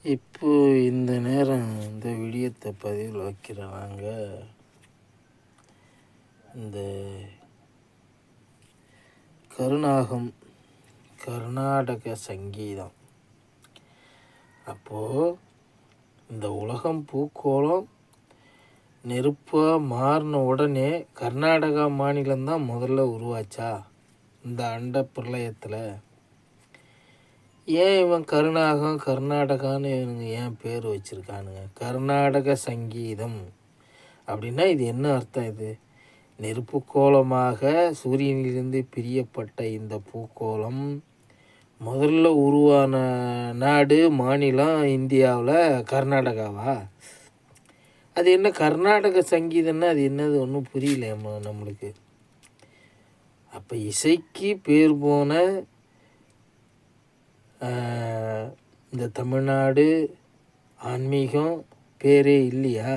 இப்போ இந்த நேரம் இந்த விடியத்தை பதிவில் வைக்கிறாங்க. இந்த கருநாகம் கர்நாடக சங்கீதம். அப்போது இந்த உலகம் பூக்கோளம் நெருப்பாக மாறின உடனே கர்நாடகா மாநிலம்தான் முதல்ல உருவாச்சா இந்த அண்ட பிரளயத்தில்? ஏன் இவன் கர்நாடகான்னு இவனுங்க ஏன் பேர் வச்சுருக்கானுங்க? கர்நாடக சங்கீதம் அப்படின்னா இது என்ன அர்த்தம்? இது நெருப்பு கோலமாக சூரியனிலிருந்து பிரியப்பட்ட இந்த பூக்கோளம் முதல்ல உருவான நாடு மாநிலம் இந்தியாவில் கர்நாடகாவா? அது என்ன கர்நாடக சங்கீதம்னா அது என்னது ஒன்றும் புரியல நம்மளுக்கு. அப்போ இசைக்கு பேர் போன இந்த தமிழ்நாடு ஆன்மீகம் பேரே இல்லையா?